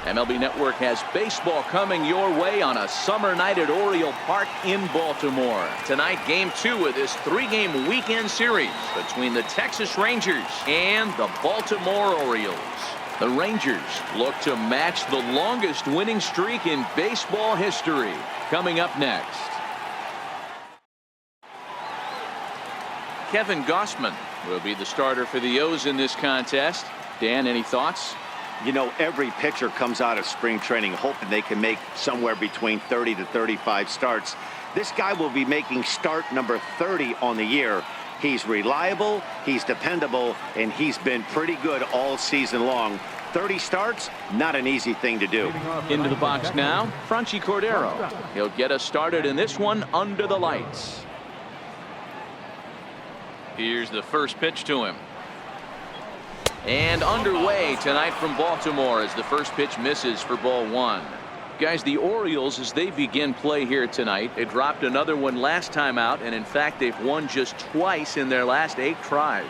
MLB Network has baseball coming your way on a summer night at Oriole Park in Baltimore. Tonight, Game 2 of this 3-game weekend series between the Texas Rangers and the Baltimore Orioles. The Rangers look to match the longest winning streak in baseball history. Coming up next. Kevin Gausman will be the starter for the O's in this contest. Dan, any thoughts? You know, every pitcher comes out of spring training hoping they can make somewhere between 30 to 35 starts. This guy will be making start number 30 on the year. He's reliable, he's dependable, and he's been pretty good all season long. 30 starts, not an easy thing to do. Into the box now, Franchy Cordero. He'll get us started in this one under the lights. Here's the first pitch to him. And underway tonight from Baltimore as the first pitch misses for ball 1. Guys, the Orioles, as they begin play here tonight, they dropped another one last time out, and in fact they've won just twice in their last 8 tries.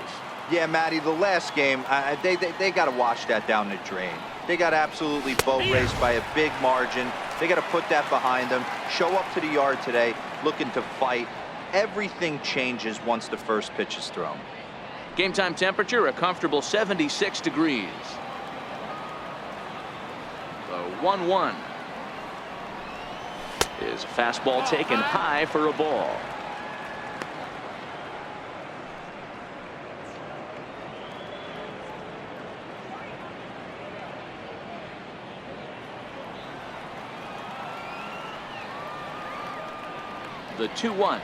Yeah, Matty, the last game, they got to wash that down the drain. They got absolutely boat raced by a big margin. They got to put that behind them, show up to the yard today looking to fight. Everything changes once the first pitch is thrown. Game time temperature a comfortable 76 degrees. The 1-1 is a fastball taken high for a ball. The 2-1.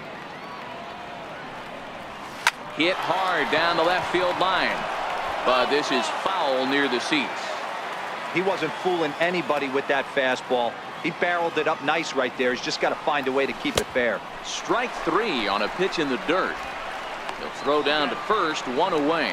Hit hard down the left field line, but this is foul near the seats. He wasn't fooling anybody with that fastball. He barreled it up nice right there. He's just got to find a way to keep it fair. Strike 3 on a pitch in the dirt. He'll throw down to first, 1 away.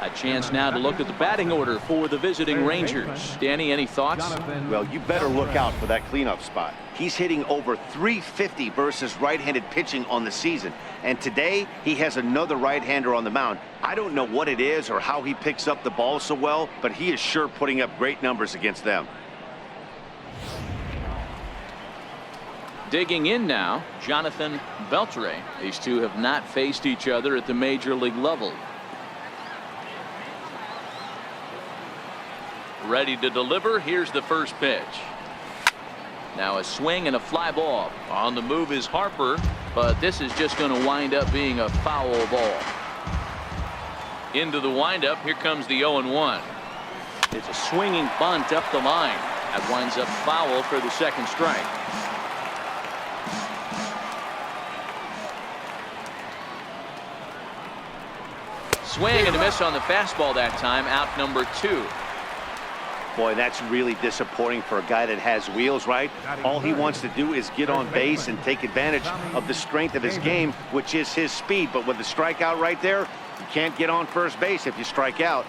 A chance now to look at the batting order for the visiting Rangers. Danny, any thoughts? Well, you better look out for that cleanup spot. He's hitting over 350 versus right-handed pitching on the season. And today, he has another right-hander on the mound. I don't know what it is or how he picks up the ball so well, but he is sure putting up great numbers against them. Digging in now, Jonathan Beltre. These two have not faced each other at the major league level. Ready to deliver. Here's the first pitch. Now a swing and a fly ball. On the move is Harper, but this is just going to wind up being a foul ball. Into the windup. Here comes the 0-1. It's a swinging bunt up the line. That winds up foul for the second strike. Swing and a miss on the fastball that time. Out number 2. Boy, that's really disappointing for a guy that has wheels, right? All he wants to do is get on base and take advantage of the strength of his game, which is his speed. But with the strikeout right there, you can't get on first base if you strike out.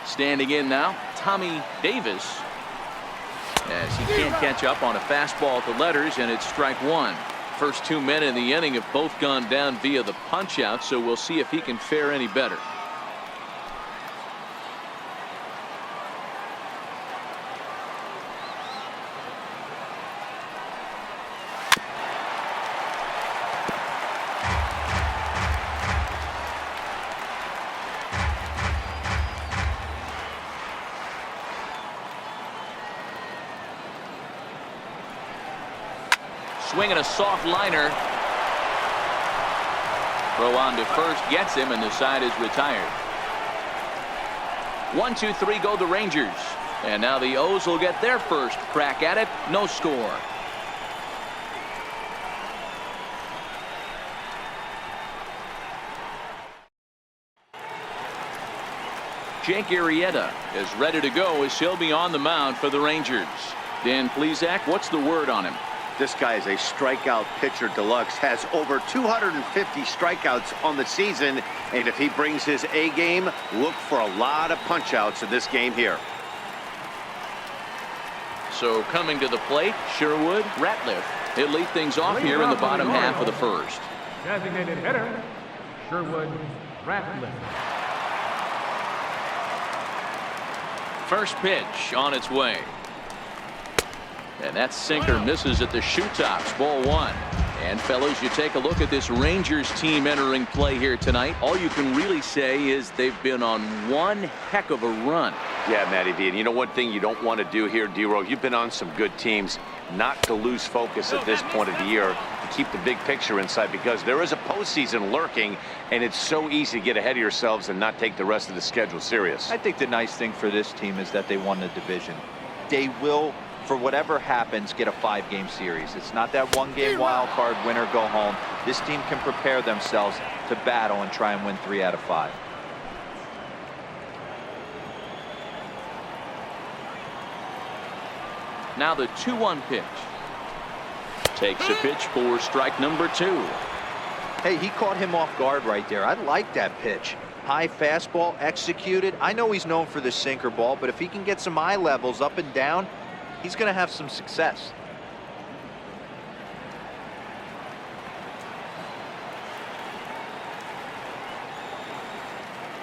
Standing in now, Tommy Davis, as he can't catch up on a fastball at the letters, and it's strike 1. First 2 men in the inning have both gone down via the punch out, so we'll see if he can fare any better. Swinging a soft liner. Throw on to first gets him, and the side is retired. 1, 2, 3 go the Rangers. And now the O's will get their first crack at it. No score. Jake Arrieta is ready to go as he'll be on the mound for the Rangers. Dan Plesac, what's the word on him? This guy is a strikeout pitcher deluxe, has over 250 strikeouts on the season, and if he brings his A game, look for a lot of punch outs in this game here. So coming to the plate, Sherwood Ratliff. He'll lead things off here in the bottom half of the first. Designated hitter, Sherwood Ratliff. First pitch on its way. And that sinker misses at the shoe tops. Ball one. And fellas, you take a look at this Rangers team entering play here tonight. All you can really say is they've been on one heck of a run. Yeah, Matty V. And you know one thing you don't want to do here, D-Row, you've been on some good teams, not to lose focus at this point of the year, to keep the big picture in sight, because there is a postseason lurking, and it's so easy to get ahead of yourselves and not take the rest of the schedule serious. I think the nice thing for this team is that they won the division. They will, for whatever happens, get a 5-game series. It's not that 1-game wild card, win or go home. This team can prepare themselves to battle and try and win 3 out of 5. Now the 2-1 pitch. Takes a pitch for strike number 2. Hey, he caught him off guard right there. I like that pitch. High fastball executed. I know he's known for the sinker ball, but if he can get some eye levels up and down, he's going to have some success.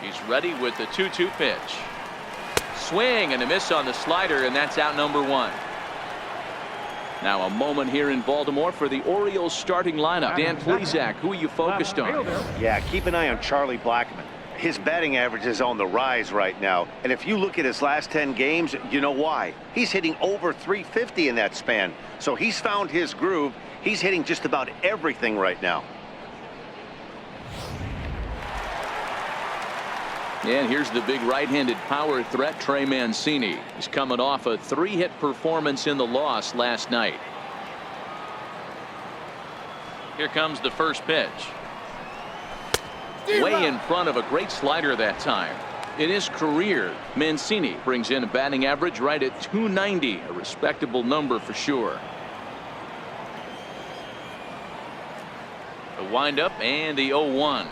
He's ready with the 2-2 pitch. Swing and a miss on the slider, and that's out number 1. Now a moment here in Baltimore for the Orioles starting lineup. Dan Plesac, who are you focused on? Yeah, keep an eye on Charlie Blackmon. His batting average is on the rise right now, and if you look at his last 10 games, you know why. He's hitting over 350 in that span, so he's found his groove. He's hitting just about everything right now. And here's the big right-handed power threat, Trey Mancini. He's coming off a 3-hit performance in the loss last night. Here comes the first pitch. Way in front of a great slider that time. In his career, Mancini brings in a batting average right at .290, a respectable number for sure. The windup and the 0-1.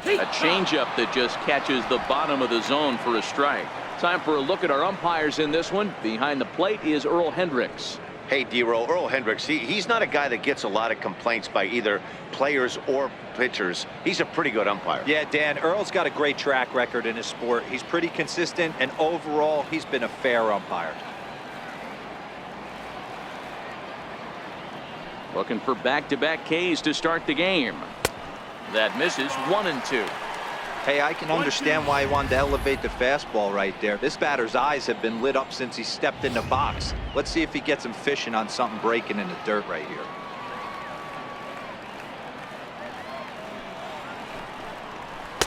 A changeup that just catches the bottom of the zone for a strike. Time for a look at our umpires in this one. Behind the plate is Earl Hendricks. Hey, D-Row, Earl Hendricks, he's not a guy that gets a lot of complaints by either players or pitchers. He's a pretty good umpire. Yeah, Dan, Earl's got a great track record in his sport. He's pretty consistent, and overall, he's been a fair umpire. Looking for back-to-back Ks to start the game. That misses. 1-2. Hey, I can understand why he wanted to elevate the fastball right there. This batter's eyes have been lit up since he stepped in the box. Let's see if he gets him fishing on something breaking in the dirt right here.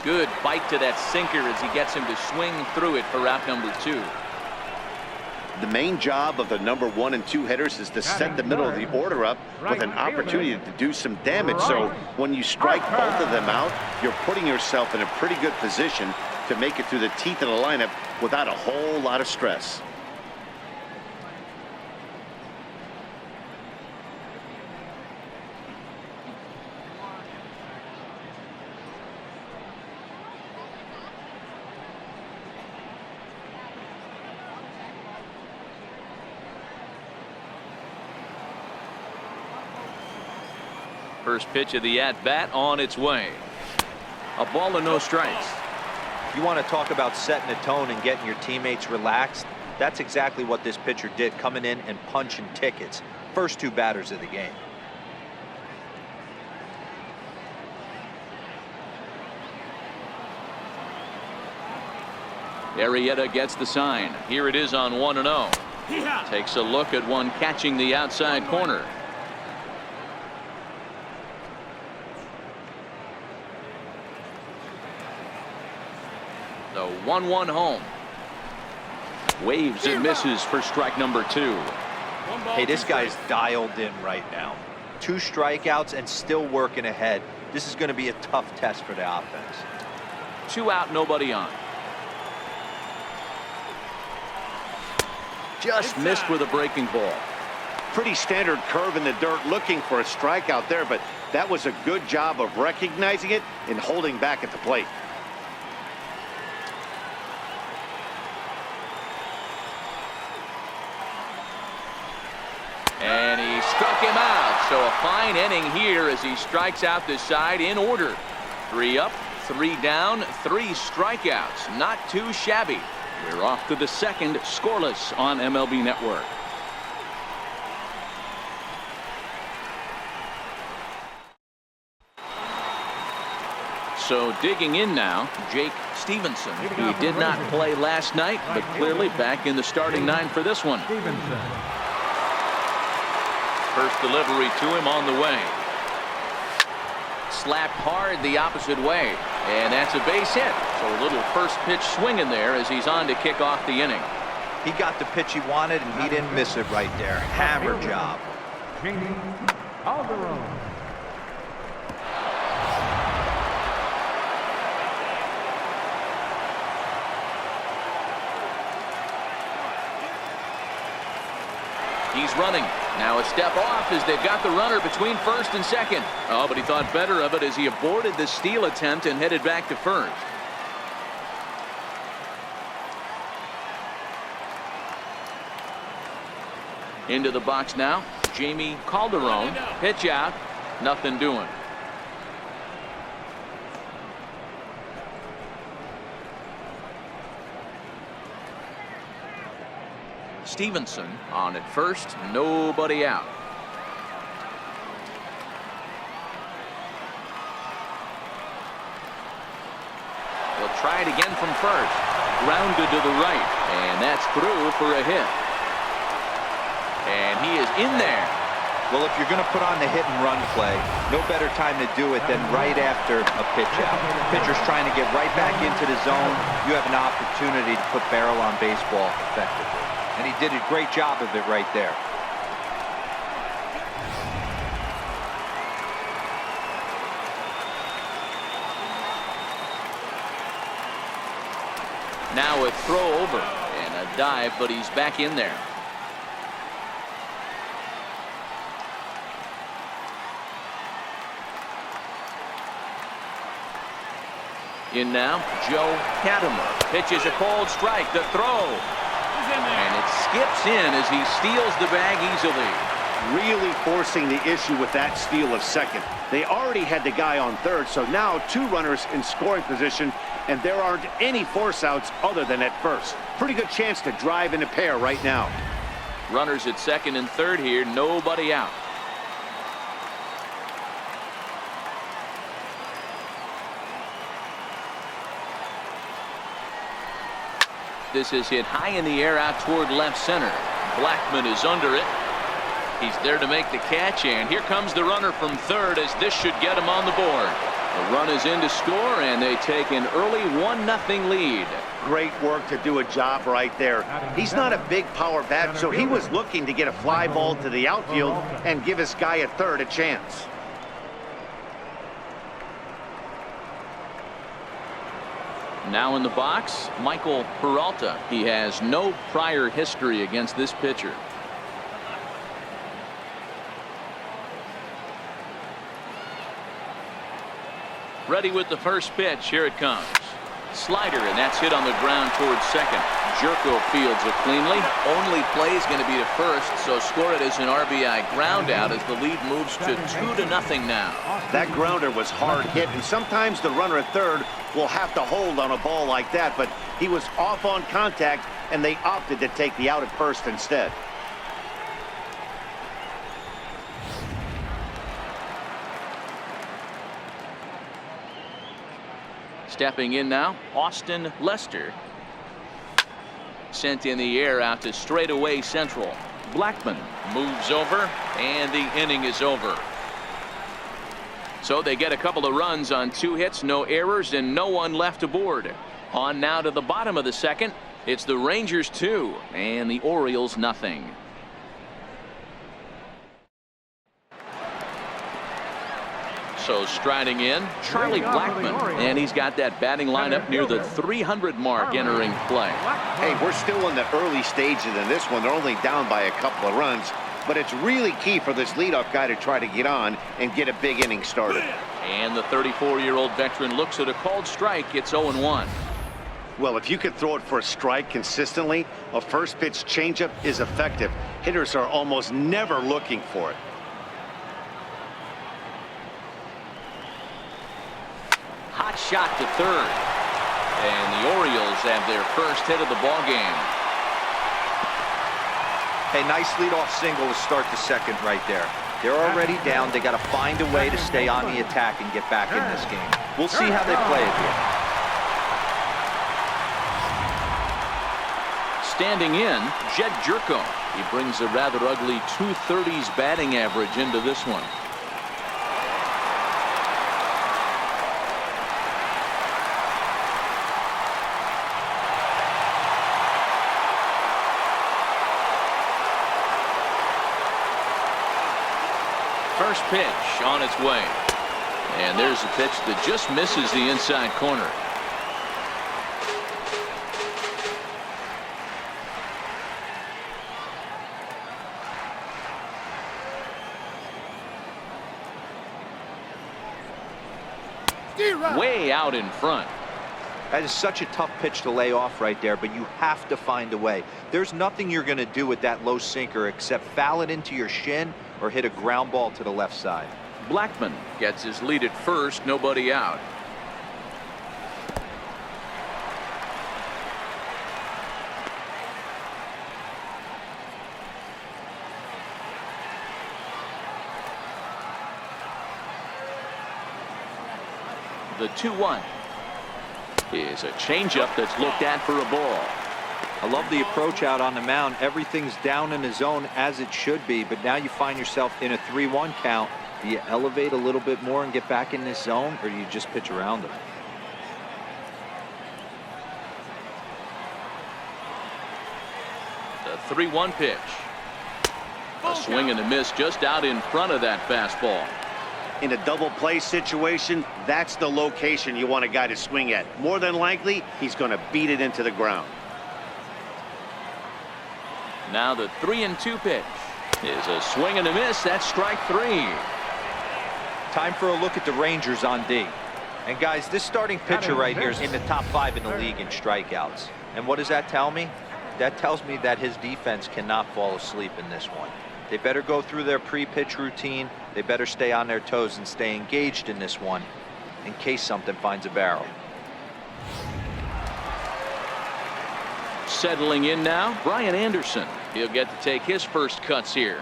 Good bite to that sinker as he gets him to swing through it for out number 2. The main job of the number 1 and 2 hitters is to set the middle of the order up with an opportunity to do some damage. So when you strike both of them out, you're putting yourself in a pretty good position to make it through the teeth of the lineup without a whole lot of stress. First pitch of the at-bat on its way. A ball and no strikes. You want to talk about setting the tone and getting your teammates relaxed? That's exactly what this pitcher did, coming in and punching tickets. First 2 batters of the game. Arrieta gets the sign. Here it is on 1-0. Takes a look at one catching the outside corner. The 1-1 home. Waves and misses for strike number 2. Hey, this guy's dialed in right now. 2 strikeouts and still working ahead. This is going to be a tough test for the offense. 2 out, nobody on. Just missed with a breaking ball. Pretty standard curve in the dirt, looking for a strikeout there, but that was a good job of recognizing it and holding back at the plate. And he struck him out. So a fine inning here as he strikes out the side in order. 3 up, 3 down, 3 strikeouts. Not too shabby. We're off to the second, scoreless on MLB Network. So digging in now, Jake Stevenson. He did not play last night, but clearly back in the starting 9 for this one. First delivery to him on the way. Slapped hard the opposite way, and that's a base hit. So a little first pitch swing in there as he's on to kick off the inning. He got the pitch he wanted, and he didn't miss it right there. Hammer job. He's running. Now a step off as they've got the runner between first and second. Oh, but he thought better of it as he aborted the steal attempt and headed back to first. Into the box now, Jamie Calderon. Pitch out. Nothing doing. Stevenson on at first, nobody out. We'll try it again from first. Grounded to the right, and that's through for a hit. And he is in there. Well, if you're going to put on the hit and run play, no better time to do it than right after a pitch out. Pitcher's trying to get right back into the zone. You have an opportunity to put barrel on baseball effectively. And he did a great job of it right there. Now a throw over and a dive, but he's back in there. In now, Joe Katimer pitches a cold strike. The throw. And it skips in as he steals the bag easily. Really forcing the issue with that steal of second. They already had the guy on third, so now 2 runners in scoring position, and there aren't any force outs other than at first. Pretty good chance to drive in a pair right now. Runners at second and third here, nobody out. This is hit high in the air out toward left center. Blackman is under it. He's there to make the catch, and here comes the runner from third as this should get him on the board. The run is in to score, and they take an early 1-0 lead. Great work to do a job right there. He's not a big power bat, so he was looking to get a fly ball to the outfield and give his guy at third a chance. Now in the box, Michael Peralta. He has no prior history against this pitcher. Ready with the first pitch. Here it comes. Slider, and that's hit on the ground towards second. Jerko fields it cleanly. Only play is going to be to first, so score it as an RBI ground out as the lead moves to 2-0 now. That grounder was hard hit, and sometimes the runner at third will have to hold on a ball like that, but he was off on contact, and they opted to take the out at first instead. Stepping in now, Austin Lester. Sent in the air out to straightaway central. Blackman moves over, and the inning is over. So they get a couple of runs on 2 hits, no errors, and no one left aboard. On now to the bottom of the second. It's the Rangers 2 and the Orioles nothing. So striding in, Charlie Blackman, and he's got that batting lineup near the 300 mark entering play. Hey, we're still in the early stages in this one. They're only down by a couple of runs, but it's really key for this leadoff guy to try to get on and get a big inning started. And the 34-year-old veteran looks at a called strike. It's 0-1. Well, if you could throw it for a strike consistently, a first pitch changeup is effective. Hitters are almost never looking for it. Hot shot to third. And the Orioles have their first hit of the ball game. Hey, nice leadoff single to start the second right there. They're already down. They got to find a way to stay on the attack and get back in this game. We'll see how they play it here. Standing in, Jed Jerko. He brings a rather ugly 230s batting average into this one. First pitch on its way. And there's a pitch that just misses the inside corner. Way out in front. That is such a tough pitch to lay off right there, but you have to find a way. There's nothing you're going to do with that low sinker except foul it into your shin or hit a ground ball to the left side. Blackman gets his lead at first, nobody out. The 2-1 is a changeup that's looked at for a ball. I love the approach out on the mound. Everything's down in the zone as it should be, but now you find yourself in a 3-1 count. Do you elevate a little bit more and get back in this zone, or do you just pitch around them? The 3-1 pitch. A swing and a miss just out in front of that fastball. In a double play situation, that's the location you want a guy to swing at. More than likely, he's going to beat it into the ground. Now the 3-2 pitch is a swing and a miss. That's strike three. Time for a look at the Rangers on D. And guys, this starting pitcher right here is in the top 5 in the league in strikeouts. And what does that tell me? That tells me that his defense cannot fall asleep in this one. They better go through their pre-pitch routine. They better stay on their toes and stay engaged in this one in case something finds a barrel. Settling in now, Brian Anderson. He'll get to take his first cuts here.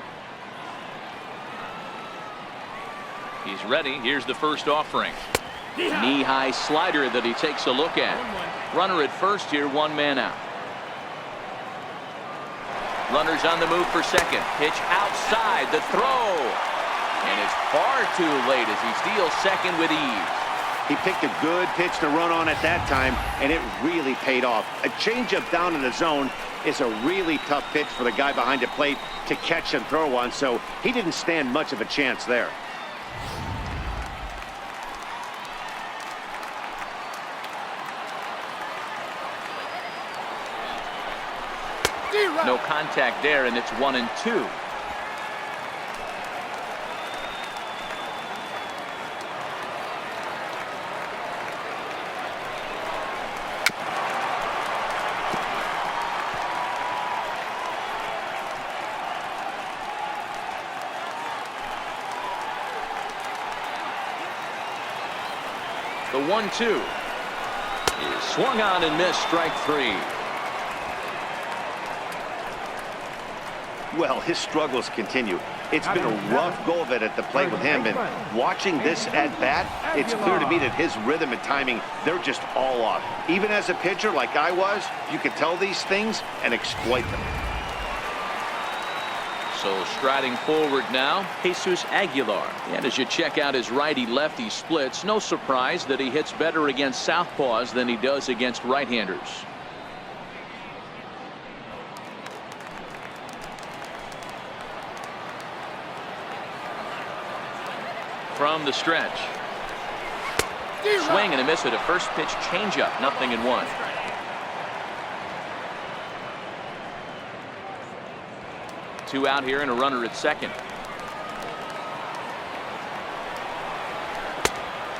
He's ready. Here's the first offering. Knee-high slider that he takes a look at. Runner at first here, one man out. Runners on the move for second. Pitch outside, the throw. And it's far too late as he steals second with ease. He picked a good pitch to run on at that time, and it really paid off. A changeup down in the zone is a really tough pitch for the guy behind the plate to catch and throw on, so he didn't stand much of a chance there. No contact there, and it's 1-2. The 1-2 is swung on and missed, strike three. Well, his struggles continue. It's been a rough go of it at the plate with him, and watching this at bat, it's clear to me that his rhythm and timing, they're just all off. Even as a pitcher like I was, you could tell these things and exploit them. So striding forward now, Jesus Aguilar. And as you check out his righty-lefty splits, no surprise that he hits better against southpaws than he does against right-handers. From the stretch. Swing and a miss with a first pitch changeup. 0-1. Two out here and a runner at second.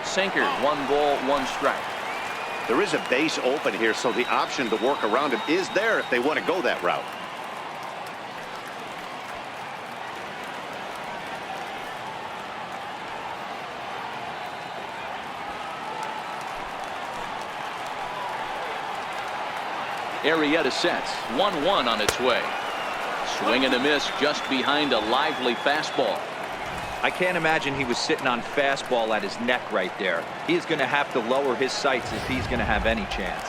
Sinker, 1 ball, 1 strike. There is a base open here, so the option to work around him is there if they want to go that route. Arrieta sets. 1-1 on its way. Swing and a miss just behind a lively fastball. I can't imagine he was sitting on fastball at his neck right there. He's going to have to lower his sights if he's going to have any chance.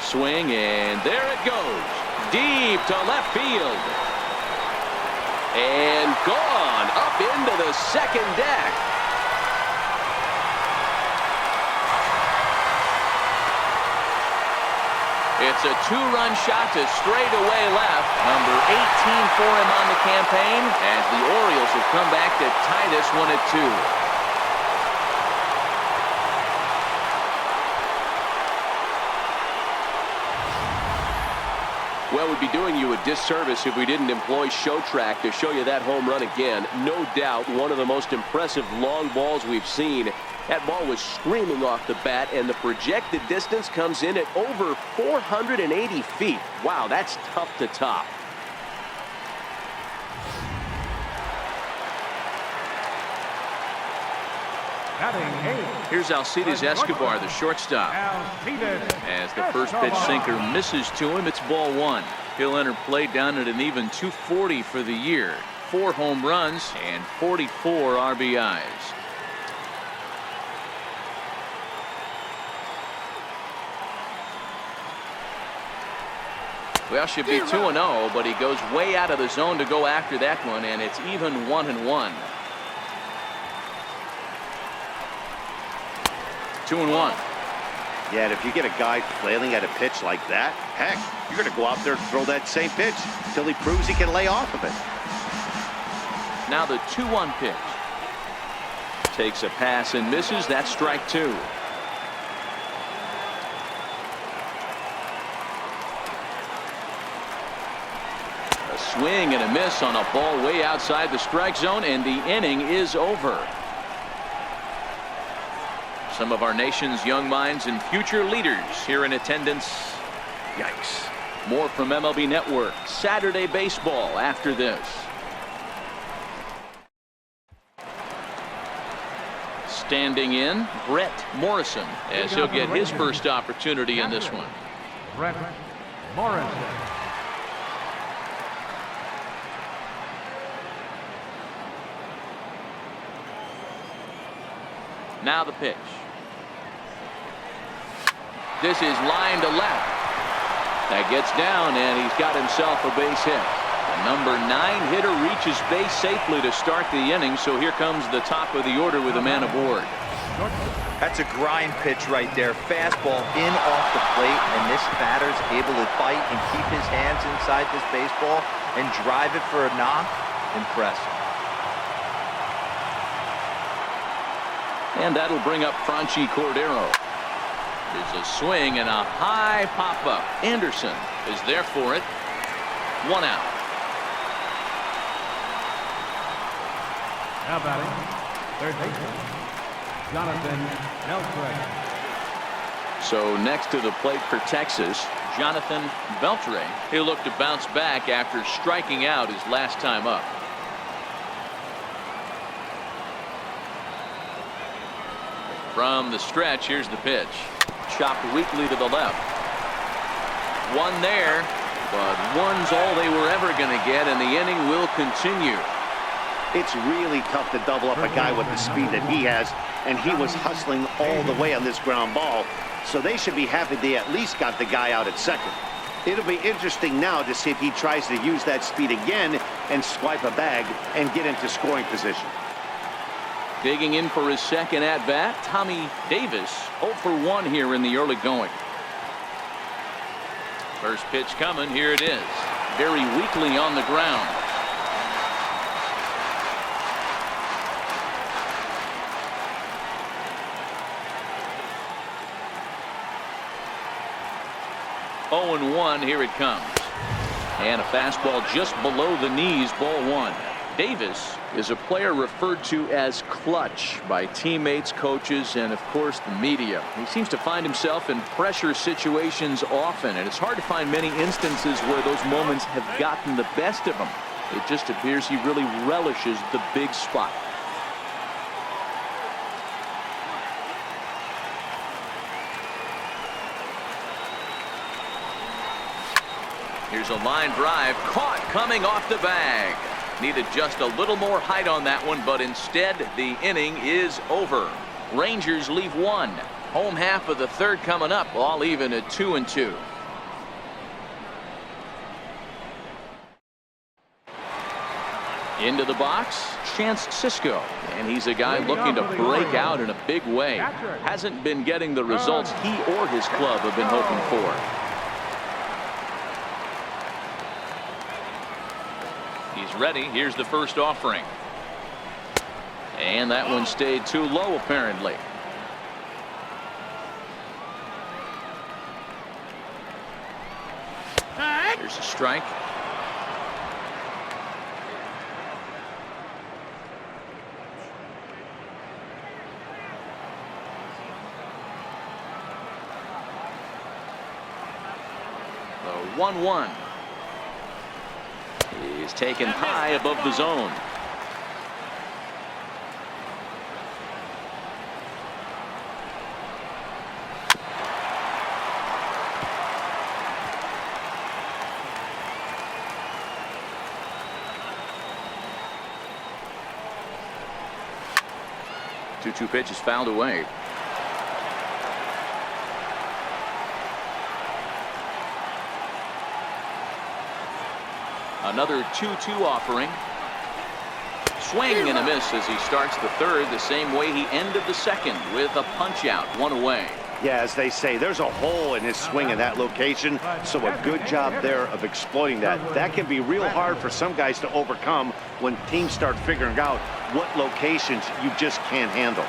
Swing, and there it goes. Deep to left field. And gone up into the second deck. It's a two-run shot to straightaway left. Number 18 for him on the campaign, as the Orioles have come back to tie this one at 2. Well, we'd be doing you a disservice if we didn't employ Show Track to show you that home run again. No doubt one of the most impressive long balls we've seen. That ball was screaming off the bat, and the projected distance comes in at over 480 feet. Wow, that's tough to top. Here's Alcides Escobar, the shortstop. As the first pitch sinker misses to him, it's ball 1. He'll enter play down at an even 240 for the year. 4 home runs and 44 RBIs. Well, should be 2-0, but he goes way out of the zone to go after that one, and it's even 1-1. 2-1. Yeah, and if you get a guy flailing at a pitch like that, heck, you're going to go out there and throw that same pitch until he proves he can lay off of it. Now the 2-1 pitch. Takes a pass and misses. That's strike 2. A swing and a miss on a ball way outside the strike zone, and the inning is over. Some of our nation's young minds and future leaders here in attendance. Yikes. More from MLB Network Saturday Baseball after this. Standing in, Brett Morrison, as he'll get his first opportunity in this one. Brett Morrison. Now the pitch. This is line to left. That gets down, and he's got himself a base hit. The number 9 hitter reaches base safely to start the inning, so here comes the top of the order with a man aboard. That's a grind pitch right there. Fastball in off the plate, and this batter's able to fight and keep his hands inside this baseball and drive it for a knock. Impressive. And that'll bring up Franchi Cordero. There's a swing and a high pop-up. Anderson is there for it. 1 out. Now batting, third baseman, Jonathan Beltre. So next to the plate for Texas, Jonathan Beltre. He'll look to bounce back after striking out his last time up. From the stretch, here's the pitch. Chopped weakly to the left. One there, but one's all they were ever going to get, and the inning will continue. It's really tough to double up a guy with the speed that he has, and he was hustling all the way on this ground ball, so they should be happy they at least got the guy out at second. It'll be interesting now to see if he tries to use that speed again and swipe a bag and get into scoring position. Digging in for his second at-bat, Tommy Davis, 0 for 1 here in the early going. First pitch coming, here it is. Very weakly on the ground. Oh and 1, here it comes. And a fastball just below the knees, ball 1. Davis is a player referred to as clutch by teammates, coaches, and of course the media. He seems to find himself in pressure situations often, and it's hard to find many instances where those moments have gotten the best of him. It just appears he really relishes the big spot. Here's a line drive caught coming off the bag. Needed just a little more height on that one, but instead the inning is over. Rangers leave one. Home half of the third coming up, all even at 2-2. Into the box, Chance Sisco, and he's a guy looking to break out in a big way. Hasn't been getting the results he or his club have been hoping for. He's ready. Here's the first offering. And that one stayed too low, apparently. Here's a strike. The 1-1 is taken high above the zone. Two pitch is fouled away. Another 2-2 offering. Swing and a miss as he starts the third the same way he ended the second, with a punch out, one away. Yeah, as they say, there's a hole in his swing in that location, so a good job there of exploiting that. That can be real hard for some guys to overcome when teams start figuring out what locations you just can't handle.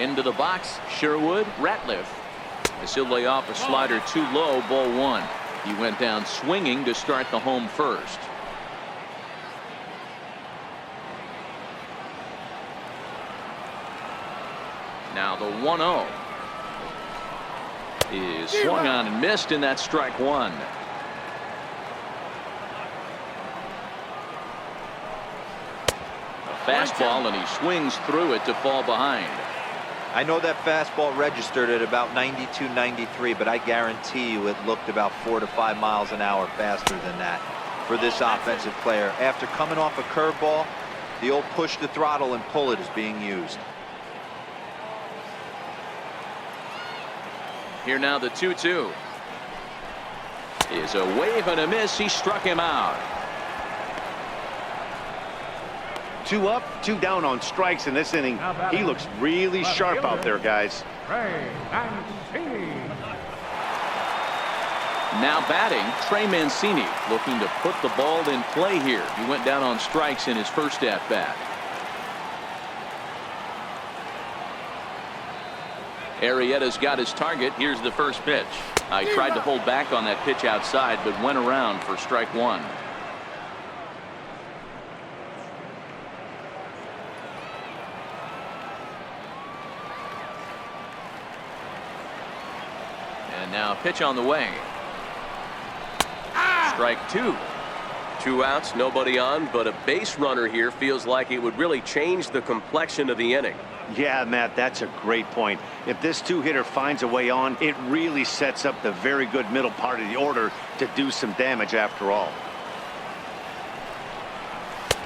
Into the box, Sherwood, Ratliff. As he'll lay off a slider too low, ball one. He went down swinging to start the home first. Now the 1-0 is swung on and missed, and that's strike one. A fastball, and he swings through it to fall behind. I know that fastball registered at about 92, 93, but I guarantee you it looked about 4 to 5 miles an hour faster than that for this offensive player. After coming off a curveball, the old push the throttle and pull it is being used. Here now the 2-2 is a wave and a miss. He struck him out. 2 up, 2 down on strikes in this inning. He looks really sharp out there, guys. Now batting, Trey Mancini, looking to put the ball in play here. He went down on strikes in his first at bat. Arrieta's got his target. Here's the first pitch. He tried to hold back on that pitch outside, but went around for strike one. And now a pitch on the way. Strike two. 2 outs, nobody on, but a base runner here feels like it would really change the complexion of the inning. Yeah, Matt, that's a great point. If this 2-hitter finds a way on, it really sets up the very good middle part of the order to do some damage after all.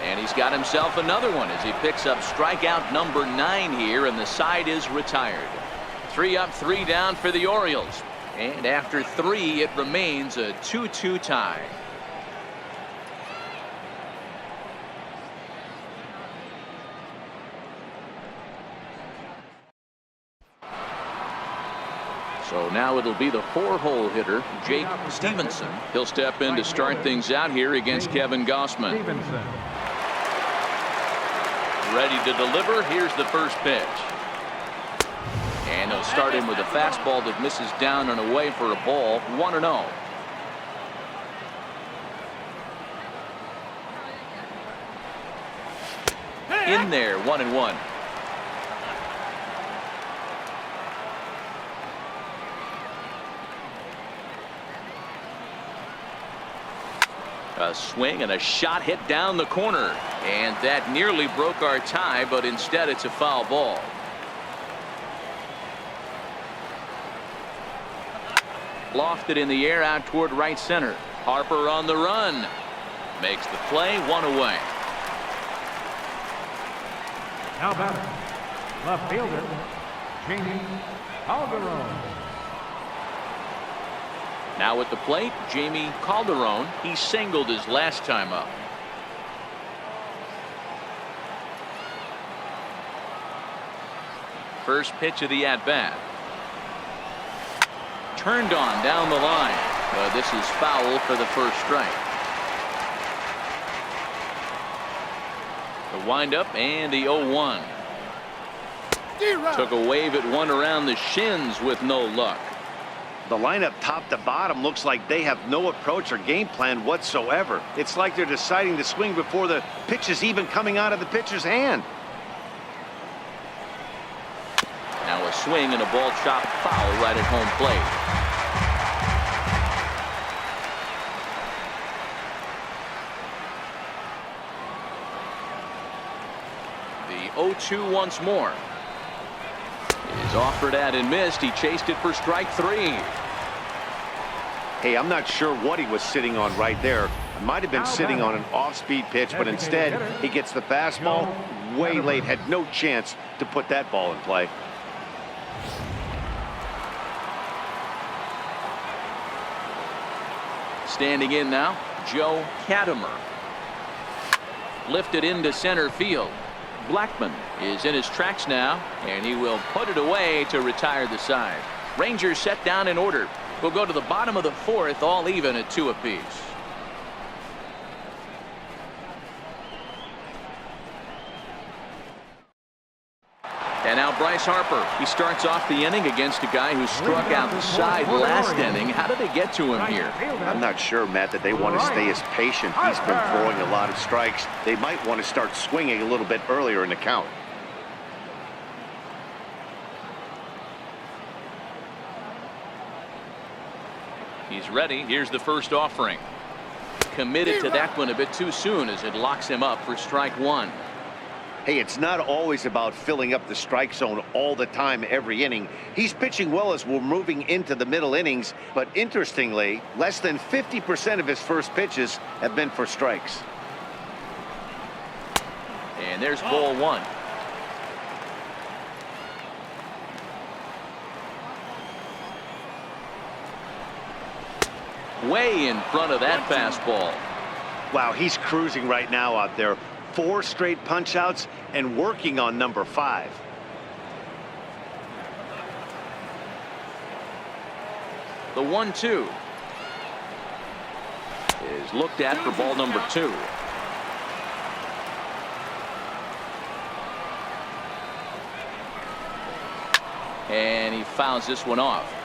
And he's got himself another one as he picks up strikeout number 9 here, and the side is retired. 3 up, 3 down for the Orioles. And after 3, it remains a 2-2 tie. So now it'll be the 4-hole hitter, Jake Stevenson. He'll step in to start things out here against Kevin Gossman. Ready to deliver. Here's the first pitch. And he'll start him with a fastball that misses down and away for a ball. 1-0. In there, 1-1. A swing and a shot hit down the corner, and that nearly broke our tie, but instead it's a foul ball. Lofted in the air out toward right center. Harper on the run. Makes the play, 1 away. Now batter, left fielder, Jamie Calderon. Now at the plate, Jamie Calderon. He singled his last time up. First pitch of the at-bat. Turned on down the line. But this is foul for the first strike. The windup and the 0-1. Took a wave at one around the shins with no luck. The lineup top to bottom looks like they have no approach or game plan whatsoever. It's like they're deciding to swing before the pitch is even coming out of the pitcher's hand. Now a swing and a ball chopped foul right at home plate. The 0-2 once more. Is offered at and missed. He chased it for strike 3. Hey, I'm not sure what he was sitting on right there. It might have been sitting on an off-speed pitch, but instead he gets the fastball way late. Had no chance to put that ball in play. Standing in now, Joe Katimer. Lifted into center field. Blackman is in his tracks now, and he will put it away to retire the side. Rangers set down in order. We'll go to the bottom of the 4th, all even at 2 apiece. And now Bryce Harper. He starts off the inning against a guy who struck out the side last inning. How did they get to him here? I'm not sure, Matt, that they want to stay as patient. He's been throwing a lot of strikes. They might want to start swinging a little bit earlier in the count. He's ready. Here's the first offering. Committed to that one a bit too soon as it locks him up for strike 1. Hey, it's not always about filling up the strike zone all the time every inning. He's pitching well as we're moving into the middle innings, but interestingly, less than 50% of his first pitches have been for strikes. And there's ball 1. Way in front of that fastball. Wow, he's cruising right now out there. 4 straight punch outs and working on number 5. The 1-2 is looked at for ball number 2. And he fouls this one off.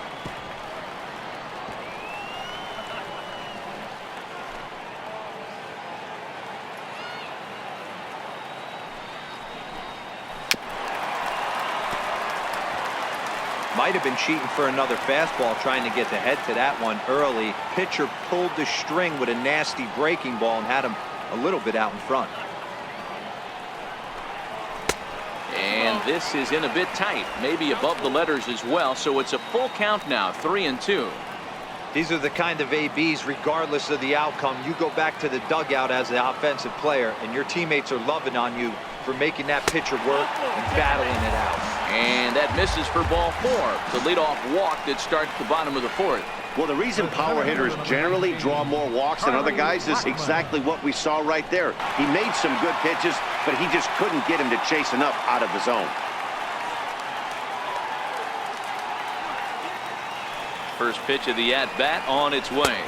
Might have been cheating for another fastball, trying to get the head to that one early. Pitcher pulled the string with a nasty breaking ball and had him a little bit out in front. And this is in a bit tight, maybe above the letters as well, so it's a full count now, 3-2. These are the kind of ABs, regardless of the outcome. You go back to the dugout as the offensive player, and your teammates are loving on you for making that pitcher work and battling it out. And that misses for ball 4. The leadoff walk that starts the bottom of the 4th. Well, the reason power hitters generally draw more walks than other guys is exactly what we saw right there. He made some good pitches, but he just couldn't get him to chase enough out of the zone. First pitch of the at-bat on its way.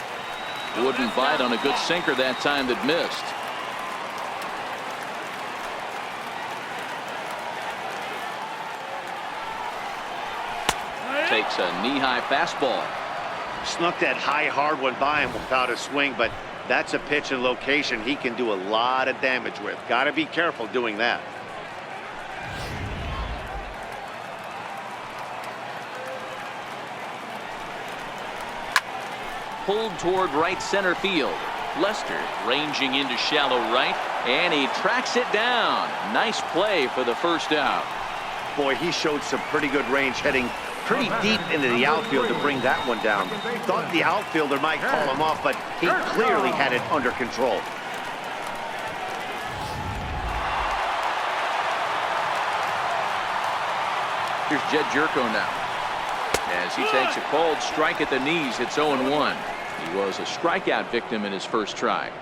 Wouldn't bite on a good sinker that time that missed. Takes a knee-high fastball. Snuck that high, hard one by him without a swing, but that's a pitch and location he can do a lot of damage with. Got to be careful doing that. Pulled toward right center field. Lester ranging into shallow right, and he tracks it down. Nice play for the first out. Boy, he showed some pretty good range heading pretty deep into the outfield to bring that one down. Thought the outfielder might call him off, but he clearly had it under control. Here's Jed Jerko now, as he takes a cold strike at the knees. It's 0-1. He was a strikeout victim in his first try.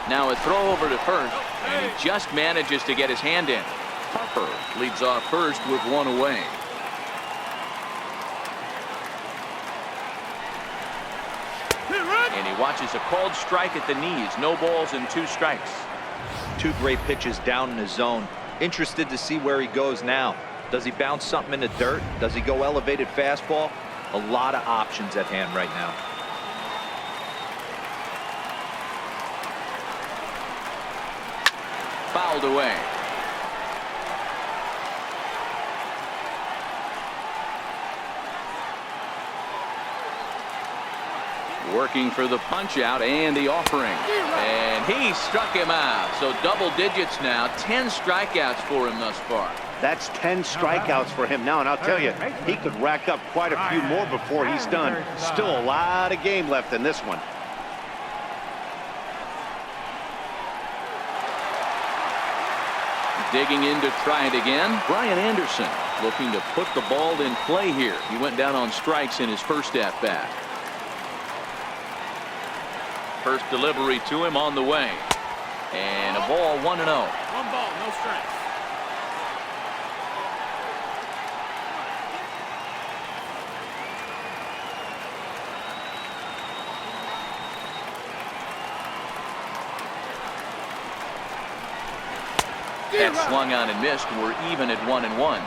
Now a throw over to first, and he just manages to get his hand in. Harper leads off first with one away. And he watches a cold strike at the knees. No balls and 2 strikes. 2 great pitches down in his zone. Interested to see where he goes now. Does he bounce something in the dirt? Does he go elevated fastball? A lot of options at hand right now. Fouled away. Working for the punch out and the offering, and he struck him out. So double digits now. 10 strikeouts for him thus far. That's 10 strikeouts for him now, and I'll tell you, he could rack up quite a few more before he's done. Still a lot of game left in this one. Digging in to try it again. Brian Anderson looking to put the ball in play here. He went down on strikes in his first at bat. First delivery to him on the way. And a ball, 1-0. 1 ball, no strikes. That swung on and missed. We're even at 1-1.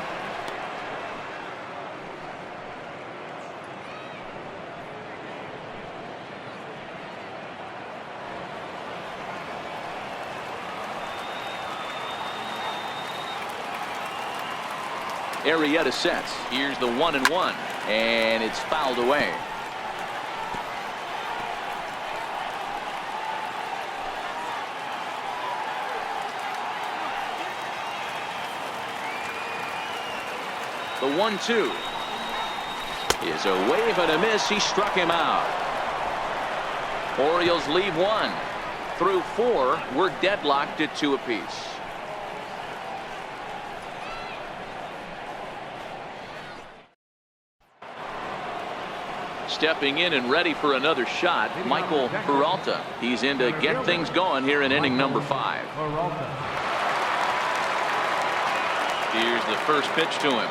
Arrieta sets. Here's the 1-1, and it's fouled away. The 1-2 is a wave and a miss. He struck him out. Orioles leave 1. Through 4, we're deadlocked at 2 apiece. Stepping in and ready for another shot, Michael Peralta. He's in to get things going here in inning number 5. Here's the first pitch to him.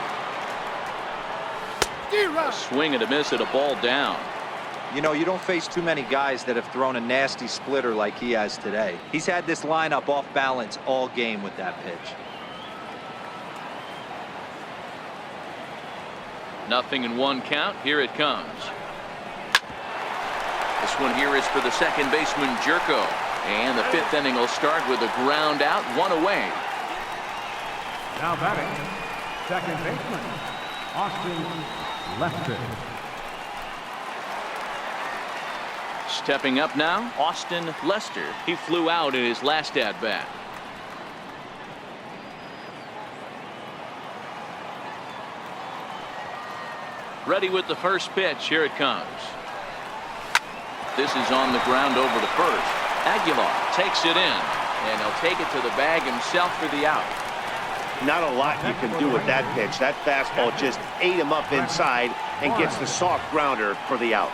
A swing and a miss at a ball down. You know, you don't face too many guys that have thrown a nasty splitter like he has today. He's had this lineup off balance all game with that pitch. Nothing in 1 count. Here it comes. This one here is for the second baseman, Jerko. And the 5th inning will start with a ground out, 1 away. Now batting, second baseman, Austin Lester. Stepping up now, Austin Lester. He flew out in his last at bat. Ready with the first pitch. Here it comes. This is on the ground over to first. Aguilar takes it in, and he'll take it to the bag himself for the out. Not a lot you can do with that pitch. That fastball just ate him up inside and gets the soft grounder for the out.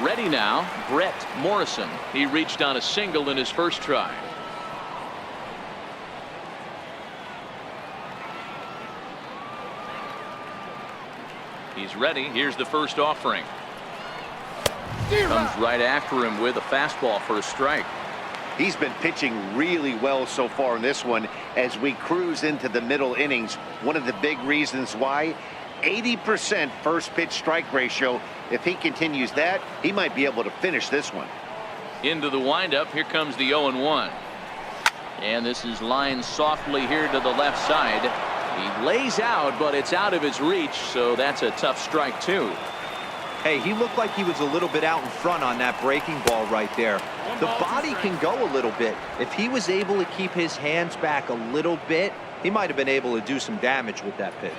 Ready now, Brett Morrison. He reached on a single in his first try. He's ready. Here's the first offering. Comes right after him with a fastball for a strike. He's been pitching really well so far in this one as we cruise into the middle innings. One of the big reasons why, 80% first pitch strike ratio. If he continues that, he might be able to finish this one. Into the windup. Here comes the 0-1. And this is lined softly here to the left side. He lays out, but it's out of his reach, so that's a tough strike, too. Hey, he looked like he was a little bit out in front on that breaking ball right there. The body can go a little bit. If he was able to keep his hands back a little bit, he might have been able to do some damage with that pitch.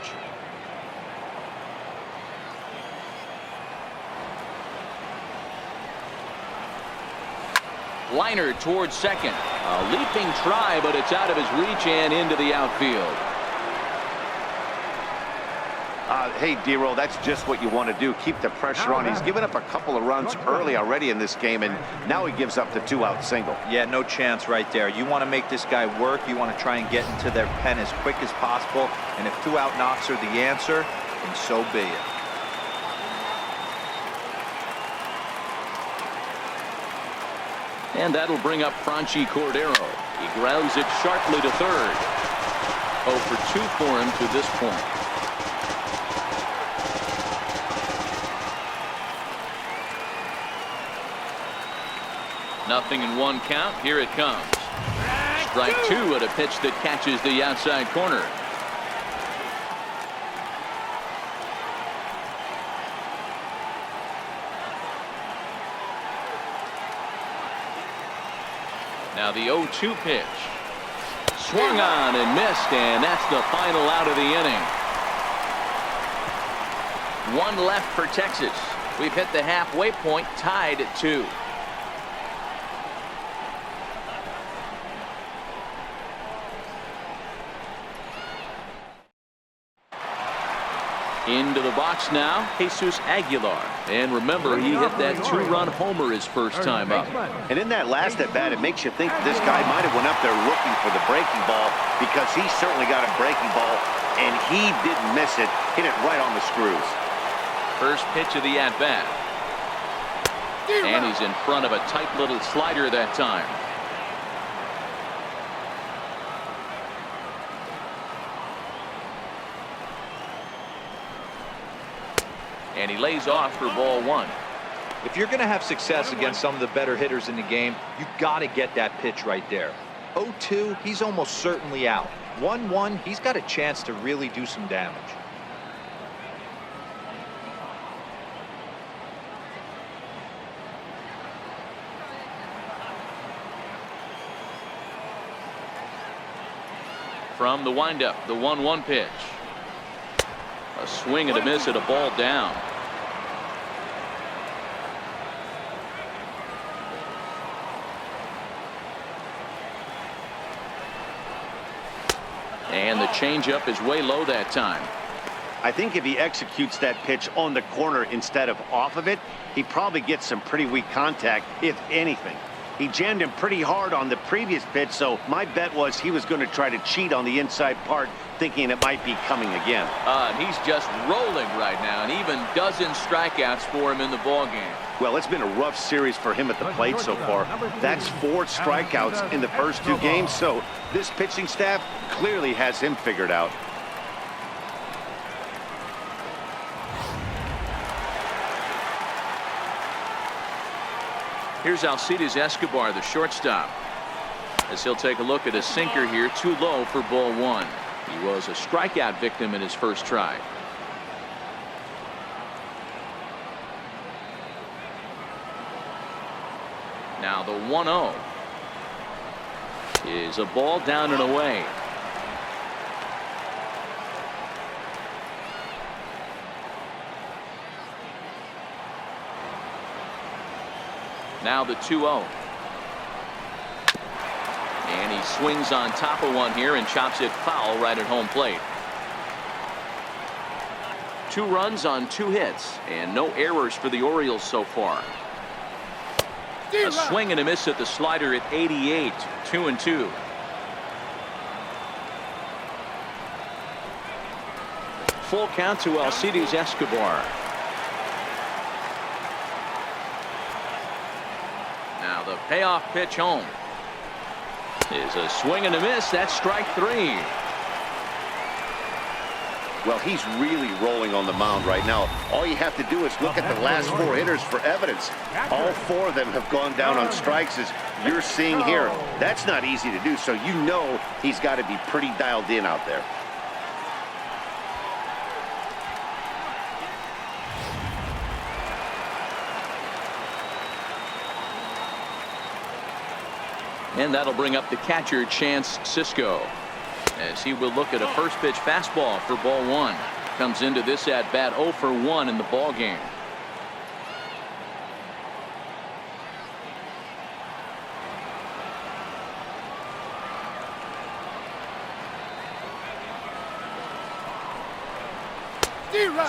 Liner towards second. A leaping try, but it's out of his reach and into the outfield. Hey, D-Roll, that's just what you want to do. Keep the pressure on. He's given up a couple of runs early already in this game, and now he gives up the 2-out single. Yeah, no chance right there. You want to make this guy work. You want to try and get into their pen as quick as possible. And if 2-out knocks are the answer, then so be it. And that'll bring up Franchi Cordero. He grounds it sharply to third. 0 for 2 for him to this point. Nothing in 1 count. Here it comes. Strike 2 at a pitch that catches the outside corner. Now the 0-2 pitch. Swung on and missed, and that's the final out of the inning. 1 left for Texas. We've hit the halfway point, tied at 2. Into the box now, Jesus Aguilar. And remember, he hit that 2-run homer his first time up. And in that last at-bat, it makes you think this guy might have went up there looking for the breaking ball, because he certainly got a breaking ball, and he didn't miss it. Hit it right on the screws. First pitch of the at-bat. And he's in front of a tight little slider that time. And he lays off for ball 1. If you're going to have success against some of the better hitters in the game, you've got to get that pitch right there. 0-2, he's almost certainly out. 1-1, he's got a chance to really do some damage. From the windup, the 1-1 pitch. A swing and a miss at a ball down. And the changeup is way low that time. I think if he executes that pitch on the corner instead of off of it, he probably gets some pretty weak contact, if anything. He jammed him pretty hard on the previous pitch, so my bet was he was going to try to cheat on the inside part, thinking it might be coming again. And he's just rolling right now, and even dozen strikeouts for him in the ballgame. Well, it's been a rough series for him at the plate so far. That's 4 strikeouts in the first 2 games, so this pitching staff clearly has him figured out. Here's Alcides Escobar, the shortstop, as he'll take a look at a sinker here, too low for ball 1. He was a strikeout victim in his first try. Now the 1-0 is a ball down and away. Now the 2-0. And he swings on top of one here and chops it foul right at home plate. 2 runs on 2 hits and no errors for the Orioles so far. A swing and a miss at the slider at 88. 2-2. Full count to Alcides Escobar. Now the payoff pitch home is a swing and a miss. That's strike 3. Well, he's really rolling on the mound right now. All you have to do is look at the last 4 hitters for evidence. All 4 of them have gone down on strikes, as you're seeing here. That's not easy to do, so you know he's got to be pretty dialed in out there. And that'll bring up the catcher, Chance Sisco, as he will look at a first pitch fastball for ball one. Comes into this at bat 0 for 1 in the ball game.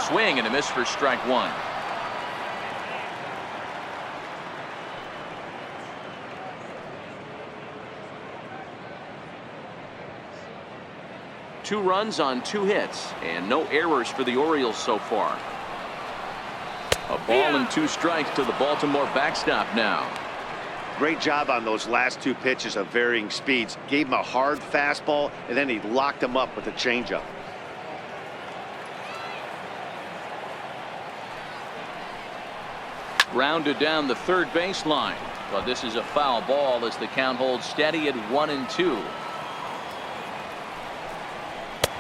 Swing and a miss for strike one. Two runs on 2 hits and no errors for the Orioles so far. A ball and 2 strikes to the Baltimore backstop now. Great job on those last 2 pitches of varying speeds. Gave him a hard fastball and then he locked him up with a changeup. Grounded down the third baseline, but this is a foul ball as the count holds steady at 1-2.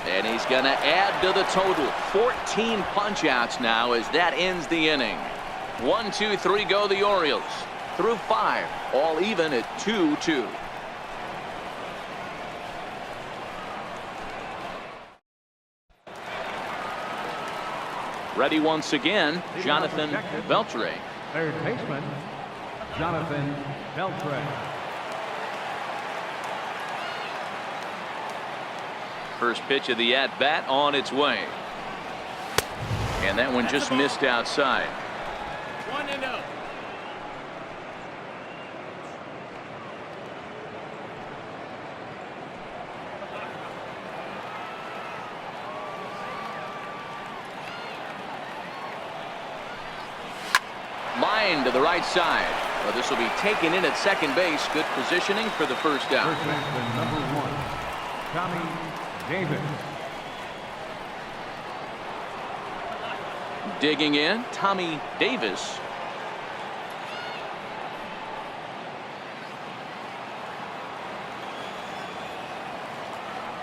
And he's going to add to the total. 14 punch-outs now as that ends the inning. 1, 2, 3 go the Orioles. Through 5, all even at 2-2. Ready once again, Jonathan Beltre. Third baseman, Jonathan Beltre. First pitch of the at-bat on its way. And that one just missed outside. 1-0. Line to the right side. Well, this will be taken in at second base. Good positioning for the first out. First baseman number 1, Tommy Davis. Digging in, Tommy Davis.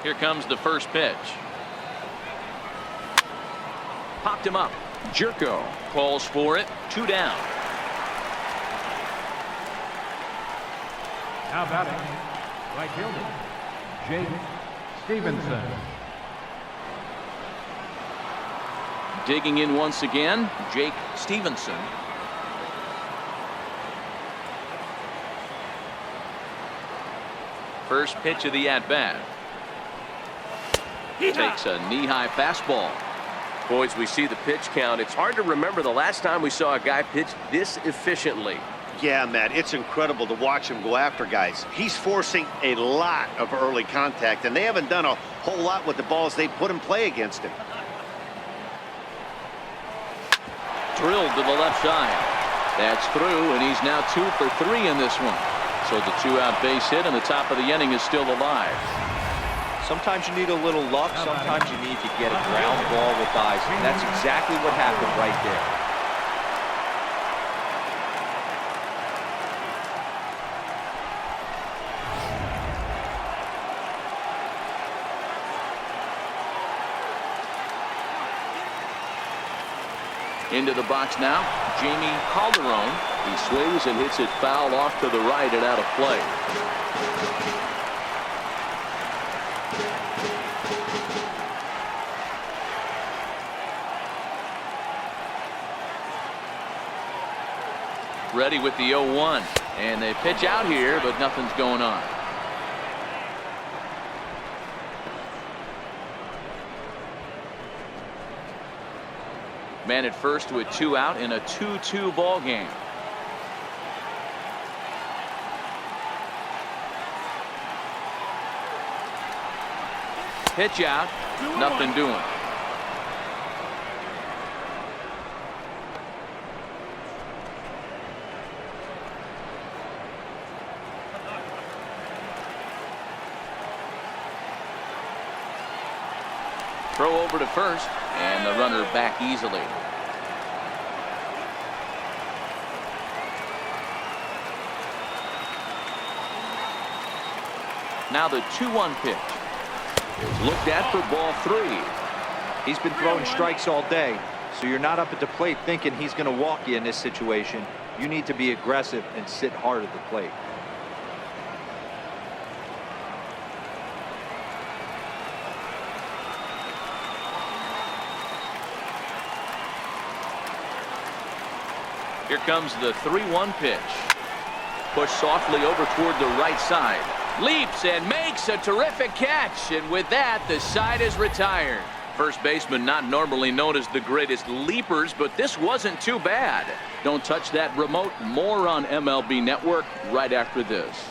Here comes the first pitch. Popped him up. Jerko calls for it. 2 down. Now batting, right fielder, Jake Stevenson. Digging in once again, Jake Stevenson. First pitch of the at-bat. Takes a knee-high fastball. Boys, we see the pitch count. It's hard to remember the last time we saw a guy pitch this efficiently. Yeah, Matt, it's incredible to watch him go after guys. He's forcing a lot of early contact, and they haven't done a whole lot with the balls they put in play against him. Drilled to the left side. That's through, and he's now 2 for 3 in this one. So the 2-out base hit, and the top of the inning is still alive. Sometimes you need a little luck. Sometimes you need to get a ground ball with eyes. And that's exactly what happened right there. Into the box now, Jamie Calderon. He swings and hits it foul off to the right and out of play. Ready with the 0-1, and they pitch out here, but nothing's going on. Man at first with 2 out in a 2-2 ball game. Pitch out, nothing doing. Throw over to first, and the runner back easily. Now the 2-1 pitch is looked at for ball 3. He's been throwing strikes all day, so you're not up at the plate thinking he's going to walk you in this situation. You need to be aggressive and sit hard at the plate. Here comes the 3-1 pitch. Push softly over toward the right side. Leaps and makes a terrific catch. And with that, the side is retired. First baseman not normally known as the greatest leapers, but this wasn't too bad. Don't touch that remote. More on MLB Network right after this.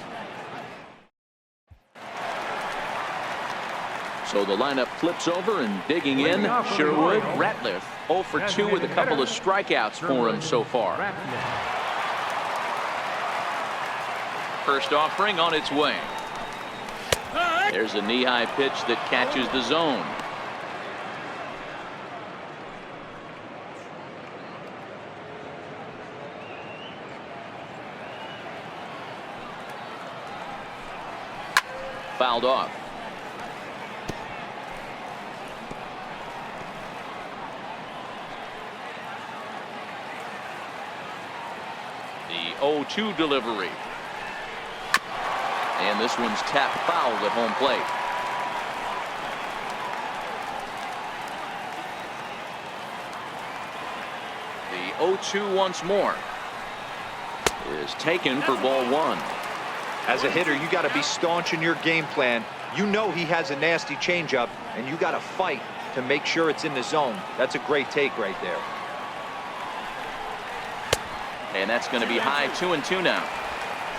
So the lineup flips over and digging in. Sherwood, Ratliff 0 for 2 with a couple of strikeouts for him so far. First offering on its way. There's a knee-high pitch that catches the zone. Fouled off. The 0-2 delivery. And this one's tapped foul at home plate. The 0-2 once more is taken for ball 1. As a hitter, you got to be staunch in your game plan. You know he has a nasty changeup, and you got to fight to make sure it's in the zone. That's a great take right there. And that's going to be high 2-2 now.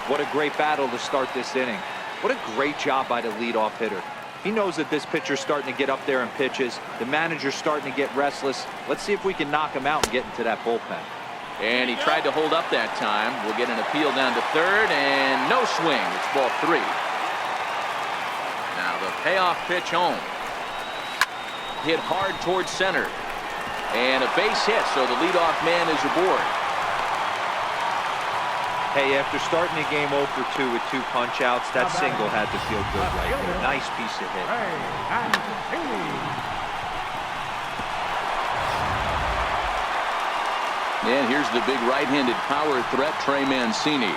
What a great battle to start this inning. What a great job by the leadoff hitter. He knows that this pitcher's starting to get up there in pitches. The manager's starting to get restless. Let's see if we can knock him out and get into that bullpen. And he tried to hold up that time. We'll get an appeal down to third, and no swing. It's ball 3. Now the payoff pitch home. Hit hard towards center. And a base hit, so the leadoff man is aboard. Hey, after starting the game 0 for 2 with 2 punch-outs, that single had to feel good right there. Nice piece of hit. And here's the big right-handed power threat, Trey Mancini.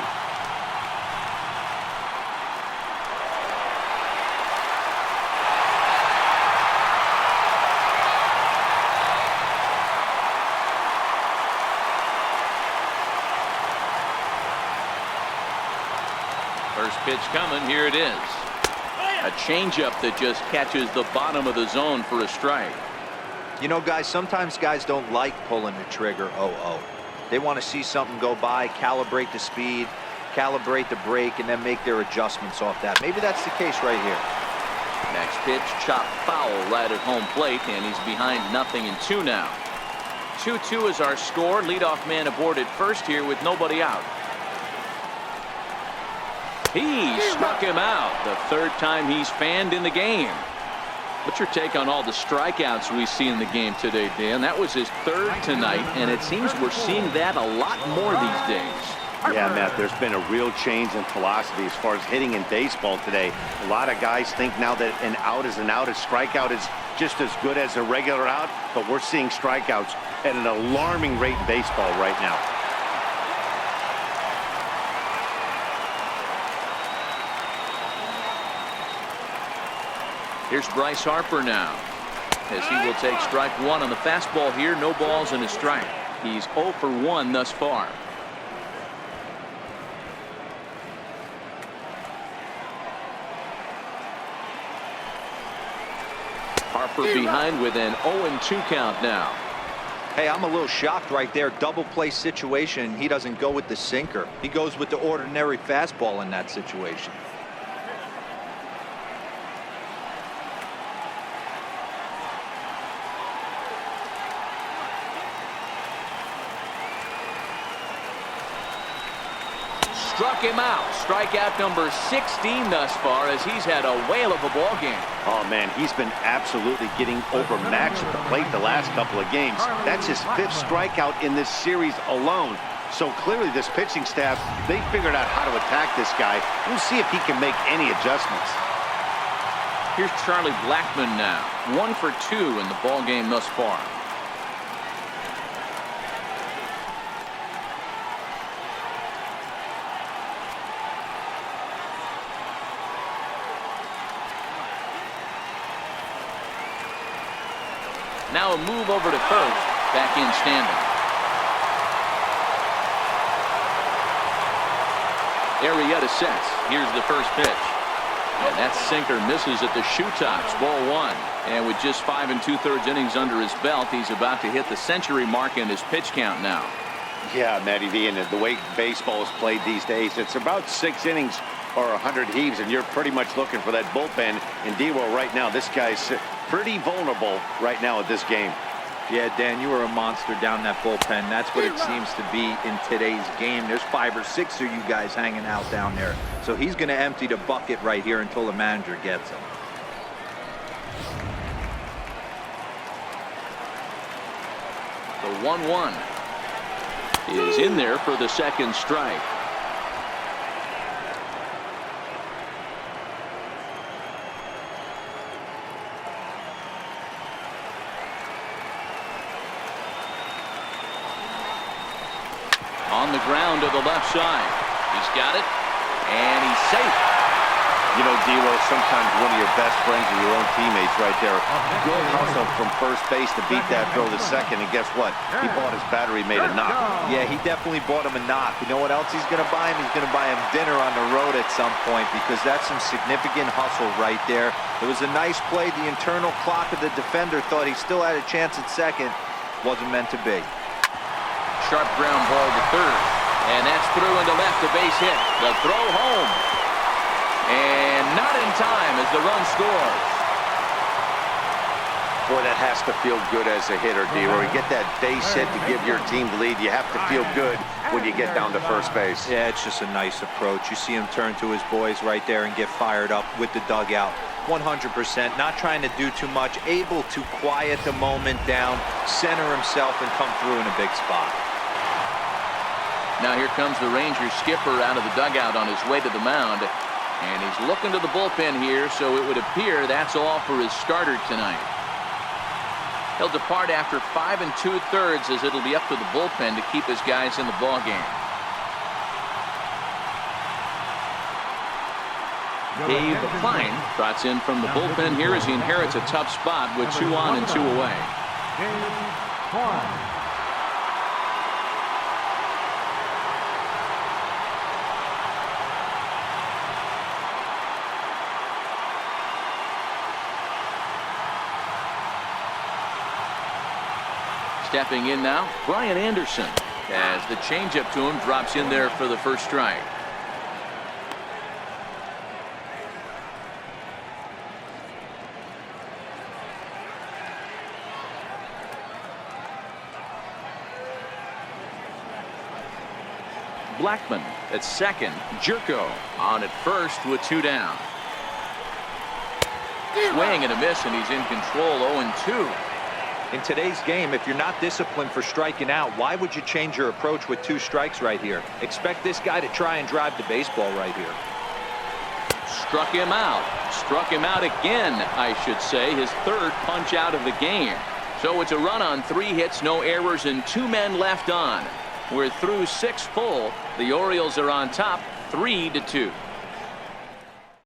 First pitch coming. Here it is. A changeup that just catches the bottom of the zone for a strike. You know, guys, sometimes guys don't like pulling the trigger 0-0. They want to see something go by, calibrate the speed, calibrate the break, and then make their adjustments off that. Maybe that's the case right here. Next pitch, chopped foul right at home plate, and he's behind 0-2 now. 2-2 is our score. Leadoff man aboard at first here with nobody out. He struck him out. The third time he's fanned in the game. What's your take on all the strikeouts we see in the game today, Dan? That was his third tonight, and it seems we're seeing that a lot more these days. Yeah, Matt, there's been a real change in philosophy as far as hitting in baseball today. A lot of guys think now that an out is an out. A strikeout is just as good as a regular out, but we're seeing strikeouts at an alarming rate in baseball right now. Here's Bryce Harper now, as he will take strike 1 on the fastball here. No balls and a strike. He's 0 for 1 thus far. Harper behind with an 0-2 count now. Hey, I'm a little shocked right there. Double play situation. He doesn't go with the sinker. He goes with the ordinary fastball in that situation. Struck him out. Strikeout number 16 thus far, as he's had a whale of a ball game. Oh, man, he's been absolutely getting overmatched at the plate the last couple of games. That's his 5th strikeout in this series alone. So clearly this pitching staff, they figured out how to attack this guy. We'll see if he can make any adjustments. Here's Charlie Blackmon now. 1 for 2 in the ball game thus far. Now a move over to first. Back in standing. Arrieta sets. Here's the first pitch. And that sinker misses at the shoe tops. Ball 1. And with just 5 2/3 innings under his belt, he's about to hit the century mark in his pitch count now. Yeah, Matty V, and the way baseball is played these days, it's about 6 innings or 100 heaves, and you're pretty much looking for that bullpen. And D-Roll right now, this guy's pretty vulnerable right now at this game. Yeah, Dan, you are a monster down that bullpen. That's what it seems to be in today's game. There's 5 or 6 of you guys hanging out down there. So he's going to empty the bucket right here until the manager gets him. The 1-1 is in there for the second strike. On the ground to the left side. He's got it, and he's safe. You know, D-Roll, sometimes one of your best friends are your own teammates right there. Good hustle from first base to beat that throw to second, and guess what? He bought his battery made a knock. Yeah, he definitely bought him a knock. You know what else he's going to buy him? He's going to buy him dinner on the road at some point, because that's some significant hustle right there. It was a nice play. The internal clock of the defender thought he still had a chance at second. Wasn't meant to be. Sharp ground ball to third, and that's through into left, a base hit. The throw home, and not in time as the run scores. Boy, that has to feel good as a hitter, D-Roll. You get that base hit to give your team the lead. You have to feel good when you get down to first base. Yeah, it's just a nice approach. You see him turn to his boys right there and get fired up with the dugout. 100%, not trying to do too much, able to quiet the moment down, center himself, and come through in a big spot. Now here comes the Rangers skipper out of the dugout on his way to the mound, and he's looking to the bullpen here, so it would appear that's all for his starter tonight. He'll depart after 5 2/3, as it'll be up to the bullpen to keep his guys in the ballgame. Dave Klein trots in from the bullpen here as he inherits a tough spot with 2 on and 2 away. Stepping in now, Brian Anderson, as the changeup to him drops in there for the first strike. Blackman at second. Jerko on at first with 2 down. Swing and a miss, and he's in control. 0-2. In today's game, if you're not disciplined for striking out, why would you change your approach with 2 strikes right here? Expect this guy to try and drive the baseball right here. Struck him out. Struck him out again, I should say. His 3rd punch out of the game. So it's a run on 3 hits, no errors, and 2 men left on. We're through 6 full. The Orioles are on top 3-2.